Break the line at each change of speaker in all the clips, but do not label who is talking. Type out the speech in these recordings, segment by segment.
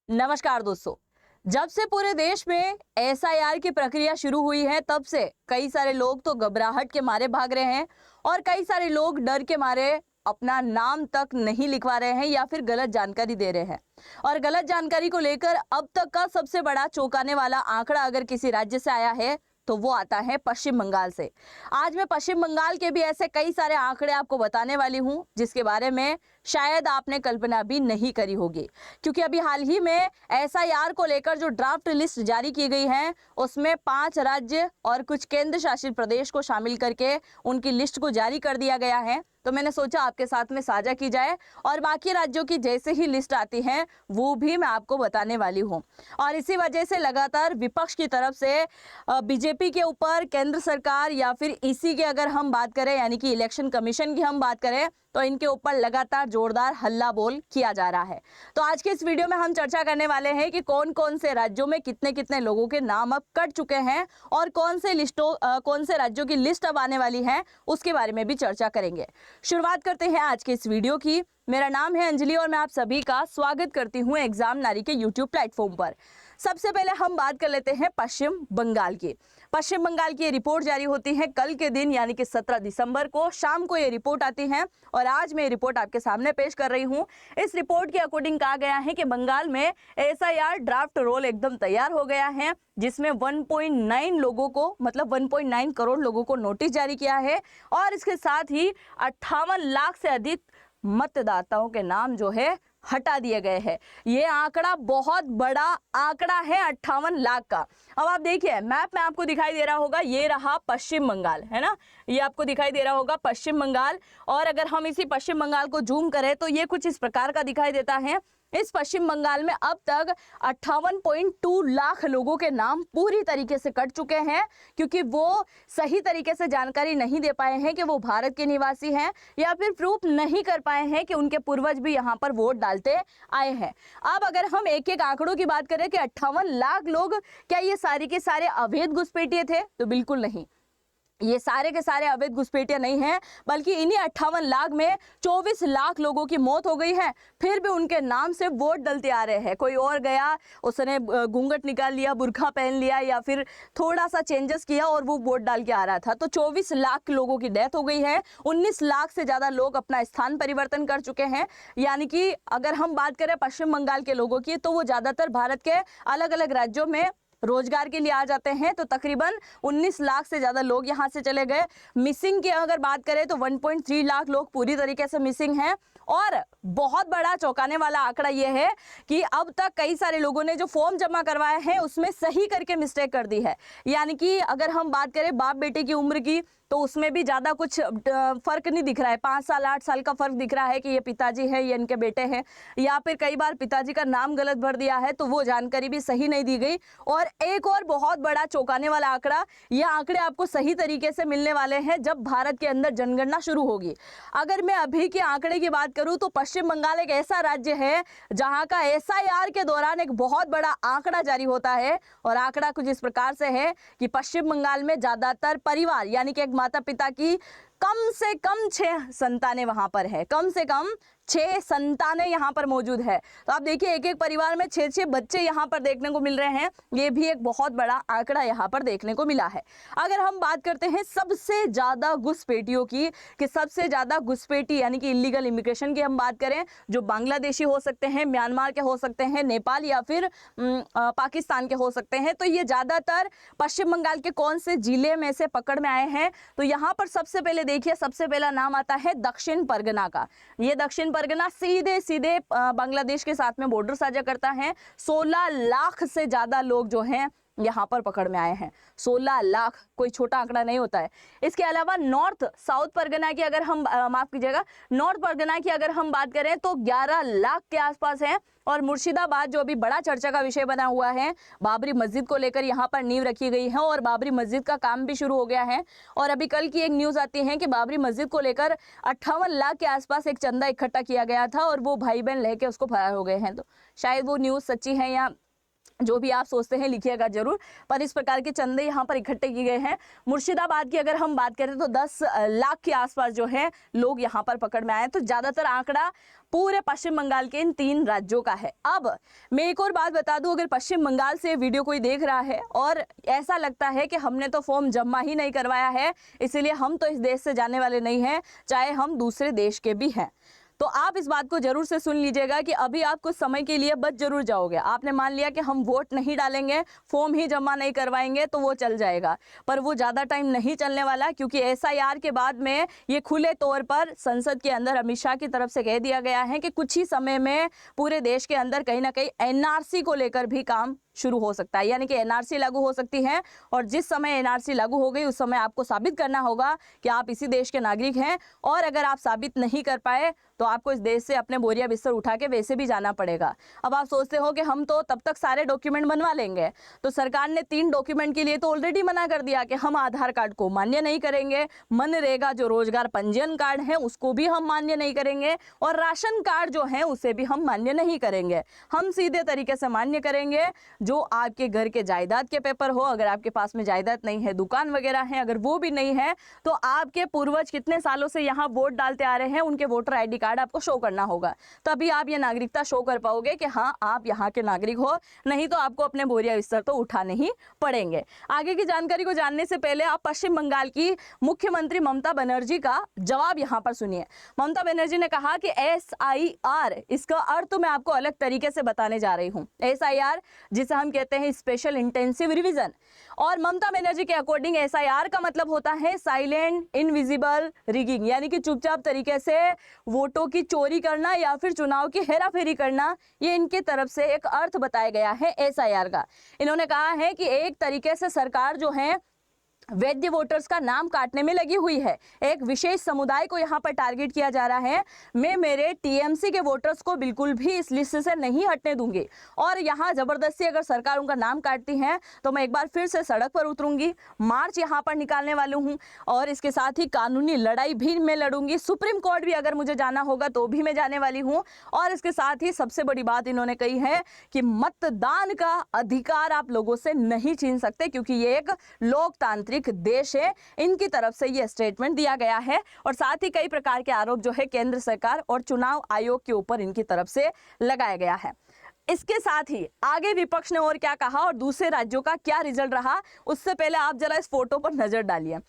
नमस्कार दोस्तों। जब से पूरे देश में एसआईआर की प्रक्रिया शुरू हुई है तब से कई सारे लोग तो घबराहट के मारे भाग रहे हैं और कई सारे लोग डर के मारे अपना नाम तक नहीं लिखवा रहे हैं या फिर गलत जानकारी दे रहे हैं। और गलत जानकारी को लेकर अब तक का सबसे बड़ा चौंकाने वाला आंकड़ा अगर किसी राज्य से आया है तो वो आता है पश्चिम बंगाल से। आज मैं पश्चिम बंगाल के भी ऐसे कई सारे आंकड़े आपको बताने वाली हूं जिसके बारे में शायद आपने कल्पना भी नहीं करी होगी, क्योंकि अभी हाल ही में एसआईआर को लेकर जो ड्राफ्ट लिस्ट जारी की गई है उसमें 5 राज्य और कुछ केंद्र शासित प्रदेश को शामिल करके उनकी लिस्ट को जारी कर दिया गया है। तो मैंने सोचा आपके साथ में साझा की जाए और बाकी राज्यों की जैसे ही लिस्ट आती है वो भी मैं आपको बताने वाली हूँ। और इसी वजह से लगातार विपक्ष की तरफ से बीजेपी के ऊपर केंद्र सरकार या फिर ईसी की अगर हम बात करें यानी कि इलेक्शन कमीशन की हम बात करें तो इनके ऊपर लगातार जोरदार हल्ला बोल किया जा रहा है। तो आज के इस वीडियो में हम चर्चा करने वाले हैं कि कौन कौन से राज्यों में कितने कितने लोगों के नाम अब कट चुके हैं और कौन से राज्यों की लिस्ट अब आने वाली है उसके बारे में भी चर्चा करेंगे। शुरुआत करते हैं आज के इस वीडियो की। मेरा नाम है अंजलि और मैं आप सभी का स्वागत करती हूं एग्जाम नारी के यूट्यूब प्लेटफॉर्म पर। सबसे पहले हम बात कर लेते हैं पश्चिम बंगाल की। पश्चिम बंगाल की ये रिपोर्ट जारी होती है कल के दिन यानी कि 17 दिसंबर को शाम को ये रिपोर्ट आती है और आज मैं ये रिपोर्ट आपके सामने पेश कर रही हूँ। इस रिपोर्ट के अकॉर्डिंग कहा गया है कि बंगाल में एसआईआर ड्राफ्ट रोल एकदम तैयार हो गया है जिसमें 1.9 लोगों को मतलब 1.9 करोड़ लोगों को नोटिस जारी किया है और इसके साथ ही 58 लाख से अधिक मतदाताओं के नाम जो है हटा दिए गए हैं। ये आंकड़ा बहुत बड़ा आंकड़ा है 58 लाख का। अब आप देखिए मैप में आपको दिखाई दे रहा होगा, ये रहा पश्चिम बंगाल, है ना, ये आपको दिखाई दे रहा होगा पश्चिम बंगाल। और अगर हम इसी पश्चिम बंगाल को जूम करें तो ये कुछ इस प्रकार का दिखाई देता है। इस पश्चिम बंगाल में अब तक 58.2 लाख लोगों के नाम पूरी तरीके से कट चुके हैं क्योंकि वो सही तरीके से जानकारी नहीं दे पाए हैं कि वो भारत के निवासी हैं या फिर प्रूफ नहीं कर पाए हैं कि उनके पूर्वज भी यहाँ पर वोट डालते आए हैं। अब अगर हम एक एक आंकड़ों की बात करें कि 58 लाख लोग क्या ये सारे के सारे अवैध घुसपैठिए थे, तो बिल्कुल नहीं, ये सारे के सारे अवैध घुसपैठिया नहीं हैं, बल्कि इन्हीं 58 लाख में 24 लाख लोगों की मौत हो गई है फिर भी उनके नाम से वोट डलते आ रहे हैं। कोई और गया, उसने घूंघट निकाल लिया, बुर्खा पहन लिया या फिर थोड़ा सा चेंजेस किया और वो वोट डाल के आ रहा था। तो 24 लाख लोगों की डेथ हो गई है, 19 लाख से ज़्यादा लोग अपना स्थान परिवर्तन कर चुके हैं। यानी कि अगर हम बात करें पश्चिम बंगाल के लोगों की तो वो ज़्यादातर भारत के अलग अलग राज्यों में रोजगार के लिए आ जाते हैं। तो तकरीबन 19 लाख से ज़्यादा लोग यहाँ से चले गए। मिसिंग की अगर बात करें तो 1.3 लाख लोग पूरी तरीके से मिसिंग हैं। और बहुत बड़ा चौंकाने वाला आंकड़ा ये है कि अब तक कई सारे लोगों ने जो फॉर्म जमा करवाए हैं उसमें सही करके मिस्टेक कर दी है। यानी कि अगर हम बात करें बाप बेटे की उम्र की तो उसमें भी ज़्यादा कुछ फ़र्क नहीं दिख रहा है। 5 साल 8 साल का फ़र्क दिख रहा है कि ये पिताजी है, ये इनके बेटे हैं, या फिर कई बार पिताजी का नाम गलत भर दिया है तो वो जानकारी भी सही नहीं दी गई। और एक और बहुत बड़ा चौंकाने वाला आंकड़ा, ये आंकड़े आपको सही तरीके से मिलने वाले हैं जब भारत के अंदर जनगणना शुरू होगी। अगर मैं अभी के आंकड़े की बात करूँ तो पश्चिम बंगाल एक ऐसा राज्य है जहाँ का एसआईआर के दौरान एक बहुत बड़ा आंकड़ा जारी होता है और आंकड़ा कुछ इस प्रकार से है कि पश्चिम बंगाल में ज़्यादातर परिवार यानी कि एक माता पिता की कम से कम 6 संतानें वहां पर है, कम से कम 6 संतानें यहाँ पर मौजूद है। तो आप देखिए एक एक परिवार में 6 बच्चे यहाँ पर देखने को मिल रहे हैं। ये भी एक बहुत बड़ा आंकड़ा यहाँ पर देखने को मिला है। अगर हम बात करते हैं सबसे ज़्यादा घुसपैठियों की, कि सबसे ज़्यादा घुसपैठी यानी कि इलीगल इमिग्रेशन की हम बात करें, जो बांग्लादेशी हो सकते हैं, म्यांमार के हो सकते हैं, नेपाल या फिर पाकिस्तान के हो सकते हैं, तो ये ज़्यादातर पश्चिम बंगाल के कौन से जिले में से पकड़ में आए हैं। तो यहाँ पर सबसे पहले देखिए, सबसे पहला नाम आता है दक्षिण परगना का। ये दक्षिण परगना सीधे सीधे बांग्लादेश के साथ में बॉर्डर साझा करता है। 16 लाख से ज़्यादा लोग जो हैं यहाँ पर पकड़ में आए हैं। 16 लाख कोई छोटा आंकड़ा नहीं होता है। इसके अलावा नॉर्थ साउथ परगना की अगर हम माफ कीजिएगा नॉर्थ परगना की अगर हम बात करें तो 11 लाख के आसपास है। और मुर्शिदाबाद जो अभी बड़ा चर्चा का विषय बना हुआ है, बाबरी मस्जिद को लेकर यहाँ पर नींव रखी गई है और बाबरी मस्जिद का काम भी शुरू हो गया है। और अभी कल की एक न्यूज़ आती है कि बाबरी मस्जिद को लेकर 58 लाख के आसपास एक चंदा इकट्ठा किया गया था और वो भाई बहन लेके उसको फरार हो गए हैं। तो शायद वो न्यूज़ सच्ची है या जो भी आप सोचते हैं लिखिएगा जरूर, पर इस प्रकार के चंदे यहाँ पर इकट्ठे किए गए हैं। मुर्शिदाबाद की अगर हम बात करें तो 10 लाख के आसपास जो है लोग यहाँ पर पकड़ में आए। तो ज्यादातर आंकड़ा पूरे पश्चिम बंगाल के इन 3 राज्यों का है। अब मैं एक और बात बता दूं, अगर पश्चिम बंगाल से वीडियो कोई देख रहा है और ऐसा लगता है कि हमने तो फॉर्म जमा ही नहीं करवाया है, इसीलिए हम तो इस देश से जाने वाले नहीं हैं, चाहे हम दूसरे देश के भी हैं, तो आप इस बात को जरूर से सुन लीजिएगा कि अभी आप कुछ समय के लिए बच जरूर जाओगे। आपने मान लिया कि हम वोट नहीं डालेंगे, फॉर्म ही जमा नहीं करवाएंगे तो वो चल जाएगा, पर वो ज़्यादा टाइम नहीं चलने वाला, क्योंकि SIR के बाद में ये खुले तौर पर संसद के अंदर अमित शाह की तरफ से कह दिया गया है कि कुछ ही समय में पूरे देश के अंदर कहीं ना कहीं NRC को लेकर भी काम शुरू हो सकता है, यानी कि NRC लागू हो सकती है। और जिस समय NRC लागू हो गई उस समय आपको साबित करना होगा कि आप इसी देश के नागरिक हैं, और अगर आप साबित नहीं कर पाए तो आपको इस देश से अपने बोरिया बिस्तर उठा के वैसे भी जाना पड़ेगा। अब आप सोचते हो कि हम तो तब तक सारे डॉक्यूमेंट बनवा लेंगे, तो सरकार ने 3 डॉक्यूमेंट के लिए तो ऑलरेडी मना कर दिया कि हम आधार कार्ड को मान्य नहीं करेंगे, मनरेगा जो रोजगार पंजीयन कार्ड है उसको भी हम मान्य नहीं करेंगे, और राशन कार्ड जो है उसे भी हम मान्य नहीं करेंगे। हम सीधे तरीके से मान्य करेंगे जो आपके घर के जायदाद के पेपर हो, अगर आपके पास में जायदाद नहीं है, दुकान वगैरह है, अगर वो भी नहीं है तो आपके पूर्वज कितने सालों से यहाँ वोट डालते आ रहे हैं उनके वोटर ID कार्ड आपको शो करना होगा, तभी आप ये नागरिकता शो कर पाओगे कि हाँ आप यहाँ के नागरिक हो, नहीं तो आपको अपने बोरिया बिस्तर तो उठाने ही पड़ेंगे। आगे की जानकारी को जानने से पहले आप पश्चिम बंगाल की मुख्यमंत्री ममता बनर्जी का जवाब यहाँ पर सुनिए। ममता बनर्जी ने कहा कि SIR, इसका अर्थ मैं आपको अलग तरीके से बताने जा रही हूँ। SIR जिसे हम कहते हैं स्पेशल इंटेंसिव रिवीजन, और ममता बनर्जी के अकॉर्डिंग SIR का मतलब होता है साइलेंट इनविजिबल रिगिंग, यानी कि चुपचाप तरीके से वोटों की चोरी करना या फिर चुनाव की हेराफेरी करना, ये इनकी तरफ से एक अर्थ बताया गया है SIR का। इन्होंने कहा है कि एक तरीके से सरकार जो है वैध वोटर्स का नाम काटने में लगी हुई है, एक विशेष समुदाय को यहाँ पर टारगेट किया जा रहा है। मैं मेरे TMC के वोटर्स को बिल्कुल भी इस लिस्ट से नहीं हटने दूंगी, और यहाँ जबरदस्ती अगर सरकार उनका नाम काटती है तो मैं एक बार फिर से सड़क पर उतरूंगी, मार्च यहाँ पर निकालने वाली हूँ, और इसके साथ ही कानूनी लड़ाई भी मैं लड़ूंगी, सुप्रीम कोर्ट भी अगर मुझे जाना होगा तो भी मैं जाने वाली हूँ। और इसके साथ ही सबसे बड़ी बात इन्होंने कही है कि मतदान का अधिकार आप लोगों से नहीं छीन सकते, क्योंकि ये एक लोकतांत्रिक देश है। इनकी तरफ से ये स्टेटमेंट दिया गया है, और साथ ही कई प्रकार के आरोप जो है केंद्र सरकार और चुनाव आयोग के ऊपर इनकी तरफ से लगाया गया है। इसके साथ ही आगे विपक्ष ने और क्या कहा और दूसरे राज्यों का क्या रिजल्ट रहा, उससे पहले आप जरा इस फोटो पर नजर डालिए।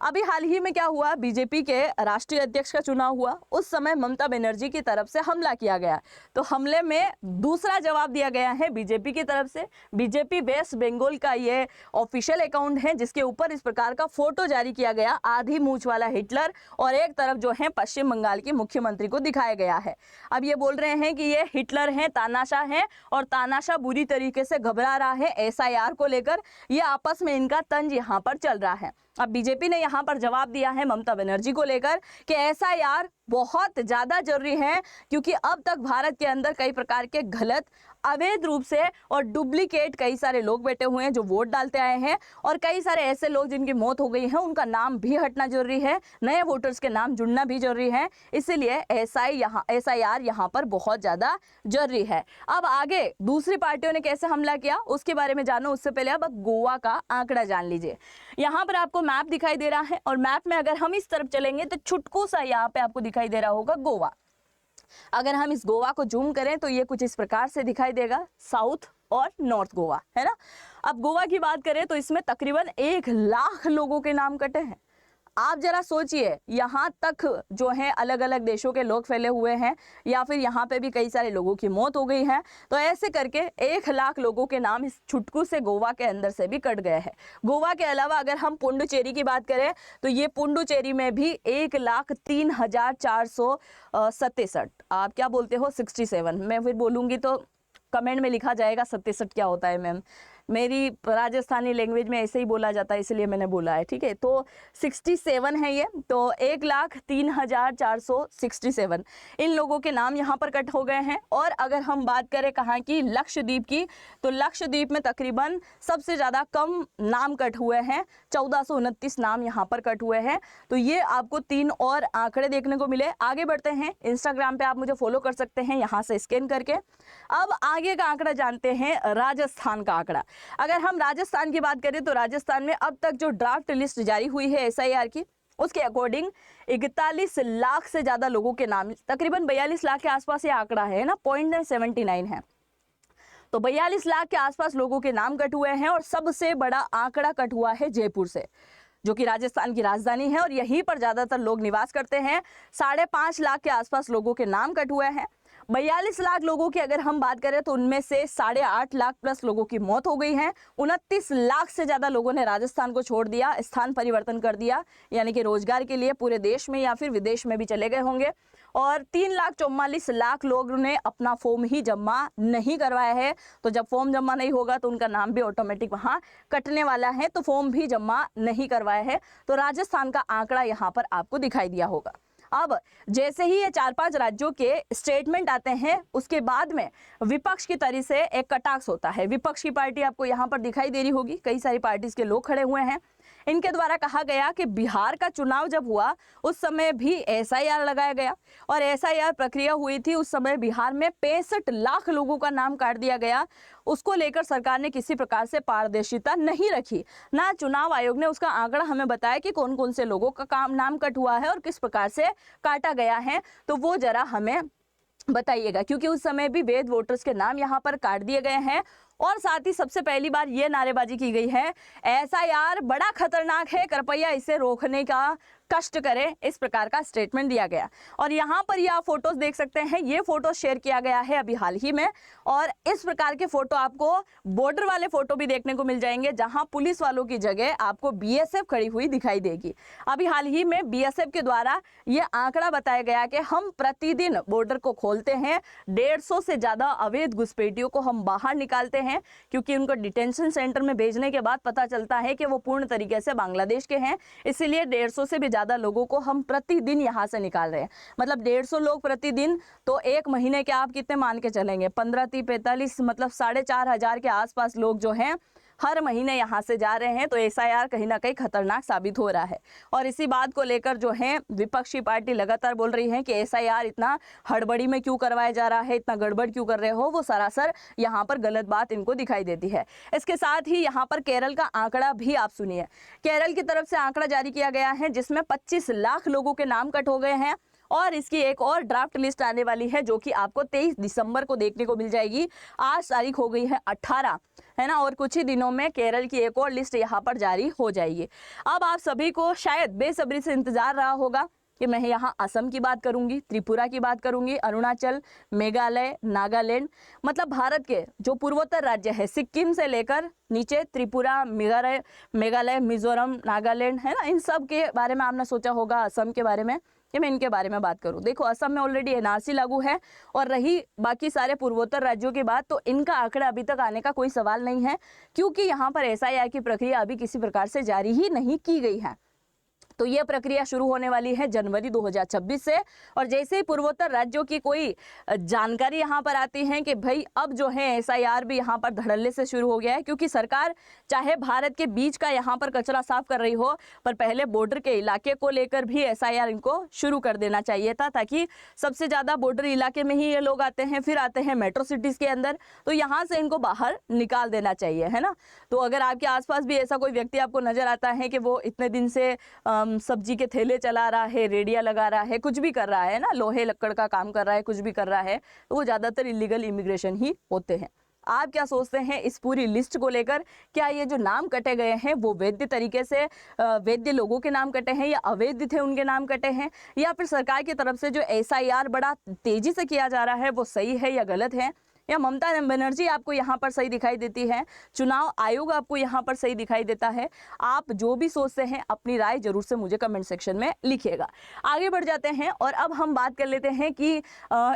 अभी हाल ही में क्या हुआ, बीजेपी के राष्ट्रीय अध्यक्ष का चुनाव हुआ, उस समय ममता बनर्जी की तरफ से हमला किया गया, तो हमले में दूसरा जवाब दिया गया है बीजेपी की तरफ से। बीजेपी वेस्ट बंगाल का ये ऑफिशियल अकाउंट है जिसके ऊपर इस प्रकार का फोटो जारी किया गया, आधी मूंछ वाला हिटलर, और एक तरफ जो है पश्चिम बंगाल की मुख्यमंत्री को दिखाया गया है। अब ये बोल रहे हैं कि ये हिटलर है, तानाशाह है, और तानाशाह बुरी तरीके से घबरा रहा है SIR को लेकर, ये आपस में इनका तंज यहाँ पर चल रहा है। अब बीजेपी ने यहाँ पर जवाब दिया है ममता बनर्जी को लेकर कि SIR बहुत ज्यादा जरूरी है, क्योंकि अब तक भारत के अंदर कई प्रकार के गलत, अवैध रूप से और डुप्लीकेट कई सारे लोग बैठे हुए हैं जो वोट डालते आए हैं, और कई सारे ऐसे लोग जिनकी मौत हो गई है उनका नाम भी हटना जरूरी है, नए वोटर्स के नाम जुड़ना भी जरूरी है, इसलिए SIR यहाँ पर बहुत ज्यादा जरूरी है। अब आगे दूसरी पार्टियों ने कैसे हमला किया उसके बारे में जानो, उससे पहले अब गोवा का आंकड़ा जान लीजिए। यहाँ पर आपको मैप दिखाई दे रहा है, और मैप में अगर हम इस तरफ चलेंगे तो छुटकू सा यहाँ पे आपको दिखाई दे रहा होगा गोवा। अगर हम इस गोवा को जूम करें तो ये कुछ इस प्रकार से दिखाई देगा, साउथ और नॉर्थ गोवा, है ना। अब गोवा की बात करें तो इसमें तकरीबन 1 लाख लोगों के नाम कटे हैं। आप जरा सोचिए, यहाँ तक जो है अलग अलग देशों के लोग फैले हुए हैं, या फिर यहाँ पे भी कई सारे लोगों की मौत हो गई है, तो ऐसे करके 1 लाख लोगों के नाम इस छुटकू से गोवा के अंदर से भी कट गए हैं। गोवा के अलावा अगर हम पुडुचेरी की बात करें तो ये पुडुचेरी में भी 1,03,467, आप क्या बोलते हो 67, मैं फिर बोलूँगी तो कमेंट में लिखा जाएगा 67 क्या होता है मैम, मेरी राजस्थानी लैंग्वेज में ऐसे ही बोला जाता है, इसलिए मैंने बोला है, ठीक है। तो 67 है ये, तो 1,03,467 इन लोगों के नाम यहाँ पर कट हो गए हैं। और अगर हम बात करें कहाँ की, लक्षद्वीप की, तो लक्षद्वीप में तकरीबन सबसे ज़्यादा कम नाम कट हुए हैं, 1429 नाम यहाँ पर कट हुए हैं। तो ये आपको 3 और आंकड़े देखने को मिले। आगे बढ़ते हैं, इंस्टाग्राम पे आप मुझे फॉलो कर सकते हैं यहाँ से स्कैन करके। अब आगे का आंकड़ा जानते हैं, राजस्थान का आंकड़ा। अगर हम राजस्थान की बात करें तो राजस्थान में अब तक जो ड्राफ्ट लिस्ट जारी हुई है SIR की, उसके अकॉर्डिंग 41 लाख से ज़्यादा लोगों के नाम, तकरीबन 42 लाख के आसपास ये आंकड़ा है ना, 0.79 है। तो 42 लाख के आसपास लोगों के नाम कट हुए हैं। और सबसे बड़ा आंकड़ा कट हुआ है जयपुर से, जो कि राजस्थान की राजधानी है और यहीं पर ज़्यादातर लोग निवास करते हैं। 5.5 लाख के आसपास लोगों के नाम कट हुए हैं। 42 लाख लोगों की अगर हम बात करें तो उनमें से 8.5 लाख प्लस लोगों की मौत हो गई है। 29 लाख से ज़्यादा लोगों ने राजस्थान को छोड़ दिया, स्थान परिवर्तन कर दिया, यानी कि रोजगार के लिए पूरे देश में या फिर विदेश में भी चले गए होंगे। और 3,44,00,000 लोगों ने अपना फॉर्म ही जमा नहीं करवाया है। तो जब फॉर्म जमा नहीं होगा तो उनका नाम भी ऑटोमेटिक वहाँ कटने वाला है, तो फॉर्म भी जमा नहीं करवाया है। तो राजस्थान का आंकड़ा यहाँ पर आपको दिखाई दिया होगा। अब जैसे ही ये 4-5 राज्यों के स्टेटमेंट आते हैं, उसके बाद में विपक्ष की तरफ से एक कटाक्ष होता है। विपक्ष की पार्टी आपको यहाँ पर दिखाई दे रही होगी, कई सारी पार्टीज के लोग खड़े हुए हैं। इनके द्वारा कहा गया कि बिहार का चुनाव जब हुआ उस समय भी SIR लगाया गया और SIR प्रक्रिया हुई थी, उस समय बिहार में 65 लाख लोगों का नाम काट दिया गया। उसको लेकर सरकार ने किसी प्रकार से पारदर्शिता नहीं रखी, ना चुनाव आयोग ने उसका आंकड़ा हमें बताया कि कौन कौन से लोगों का नाम कट हुआ है और किस प्रकार से काटा गया है। तो वो जरा हमें बताइएगा, क्योंकि उस समय भी वैध वोटर्स के नाम यहाँ पर काट दिए गए हैं। और साथ ही सबसे पहली बार ये नारेबाजी की गई है, SIR बड़ा खतरनाक है, कृपया इसे रोकने का कष्ट करें, इस प्रकार का स्टेटमेंट दिया गया। और यहाँ पर ये आप फोटोज देख सकते हैं, ये फोटो शेयर किया गया है अभी हाल ही में। और इस प्रकार के फोटो आपको बॉर्डर वाले फोटो भी देखने को मिल जाएंगे, जहां पुलिस वालों की जगह आपको BSF खड़ी हुई दिखाई देगी। अभी हाल ही में BSF के द्वारा ये आंकड़ा बताया गया कि हम प्रतिदिन बॉर्डर को खोलते हैं, 150 से ज्यादा अवैध घुसपैठियों को हम बाहर निकालते हैं, क्योंकि उनको डिटेंशन सेंटर में भेजने के बाद पता चलता है कि वो पूर्ण तरीके से बांग्लादेश के हैं। इसलिए 150 से भी ज्यादा लोगों को हम प्रतिदिन यहाँ से निकाल रहे हैं। मतलब 150 लोग प्रतिदिन, तो एक महीने के आप कितने मान के चलेंगे, 15, 30, 45, मतलब 4,500 के आसपास लोग जो हैं हर महीने यहाँ से जा रहे हैं। तो SIR कहीं ना कहीं खतरनाक साबित हो रहा है। और इसी बात को लेकर जो है विपक्षी पार्टी लगातार बोल रही है कि SIR इतना हड़बड़ी में क्यों करवाया जा रहा है, इतना गड़बड़ क्यों कर रहे हो, वो सरासर यहाँ पर गलत बात इनको दिखाई देती है। इसके साथ ही यहाँ पर केरल का आंकड़ा भी आप सुनिए। केरल की तरफ से आंकड़ा जारी किया गया है, जिसमें 25 लाख लोगों के नाम कट हो गए हैं। और इसकी एक और ड्राफ्ट लिस्ट आने वाली है, जो कि आपको 23 दिसंबर को देखने को मिल जाएगी। आज तारीख हो गई है 18, है ना, और कुछ ही दिनों में केरल की एक और लिस्ट यहाँ पर जारी हो जाएगी। अब आप सभी को शायद बेसब्री से इंतजार रहा होगा कि मैं यहाँ असम की बात करूंगी, त्रिपुरा की बात करूंगी, अरुणाचल, मेघालय, नागालैंड, मतलब भारत के जो पूर्वोत्तर राज्य है, सिक्किम से लेकर नीचे त्रिपुरा, मेघालय, मिजोरम, नागालैंड, है ना, इन सब के बारे में आपने सोचा होगा असम के बारे में कि मैं इनके बारे में बात करूं। देखो, असम में ऑलरेडी NRC लागू है। और रही बाकी सारे पूर्वोत्तर राज्यों की बात, तो इनका आंकड़ा अभी तक आने का कोई सवाल नहीं है, क्योंकि यहाँ पर SIR की प्रक्रिया अभी किसी प्रकार से जारी ही नहीं की गई है। तो ये प्रक्रिया शुरू होने वाली है जनवरी 2026 से। और जैसे ही पूर्वोत्तर राज्यों की कोई जानकारी यहाँ पर आती है कि भाई अब जो है SIR भी यहाँ पर धड़ल्ले से शुरू हो गया है, क्योंकि सरकार चाहे भारत के बीच का यहाँ पर कचरा साफ कर रही हो, पर पहले बॉर्डर के इलाके को लेकर भी SIR इनको शुरू कर देना चाहिए था, ताकि सबसे ज़्यादा बॉर्डर इलाके में ही ये लोग आते हैं, फिर आते हैं मेट्रो सिटीज़ के अंदर, तो यहाँ से इनको बाहर निकाल देना चाहिए, है ना। तो अगर आपके आसपास भी ऐसा कोई व्यक्ति आपको नजर आता है कि वो इतने दिन से सब्जी के थैले चला रहा है, रेडिया लगा रहा है, कुछ भी कर रहा है ना, लोहे लक्कड़ का काम कर रहा है, कुछ भी कर रहा है, तो वो ज़्यादातर इलीगल इमिग्रेशन ही होते हैं। आप क्या सोचते हैं इस पूरी लिस्ट को लेकर? क्या ये जो नाम कटे गए हैं वो वैध तरीके से वैध लोगों के नाम कटे हैं, या अवैध थे उनके नाम कटे हैं, या फिर सरकार की तरफ से जो SIR बड़ा तेजी से किया जा रहा है वो सही है या गलत है? या ममता बनर्जी आपको यहाँ पर सही दिखाई देती है, चुनाव आयोग आपको यहाँ पर सही दिखाई देता है? आप जो भी सोचते हैं अपनी राय जरूर से मुझे कमेंट सेक्शन में लिखिएगा। आगे बढ़ जाते हैं और अब हम बात कर लेते हैं कि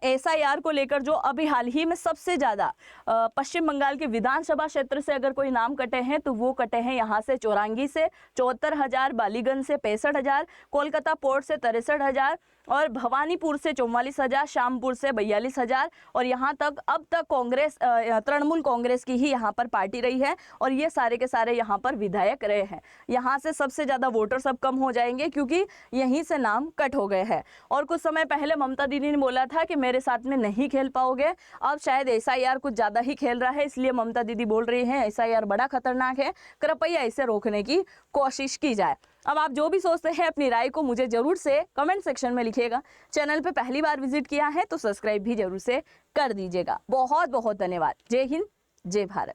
एसआईआर को लेकर जो अभी हाल ही में सबसे ज़्यादा पश्चिम बंगाल के विधानसभा क्षेत्र से अगर कोई नाम कटे हैं तो वो कटे हैं यहाँ से चौरंगी से 74,000, बालीगंज से 65,000, कोलकाता पोर्ट से 63,000 और भवानीपुर से 44,000, शामपुर से 42,000 और यहाँ तक अब तक कांग्रेस तृणमूल कांग्रेस की ही यहाँ पर पार्टी रही है और ये सारे के सारे यहाँ पर विधायक रहे हैं। यहाँ से सबसे ज़्यादा वोटर सब कम हो जाएंगे क्योंकि यहीं से नाम कट हो गए हैं। और कुछ समय पहले ममता दीदी ने बोला था कि मेरे साथ में नहीं खेल पाओगे, अब शायद एसआईआर कुछ ज़्यादा ही खेल रहा है, इसलिए ममता दीदी बोल रही हैं एसआईआर बड़ा खतरनाक है, कृपया इसे रोकने की कोशिश की जाए। अब आप जो भी सोचते हैं अपनी राय को मुझे जरूर से कमेंट सेक्शन में लिखिएगा। चैनल पे पहली बार विजिट किया है तो सब्सक्राइब भी जरूर से कर दीजिएगा। बहुत बहुत धन्यवाद। जय हिंद, जय भारत।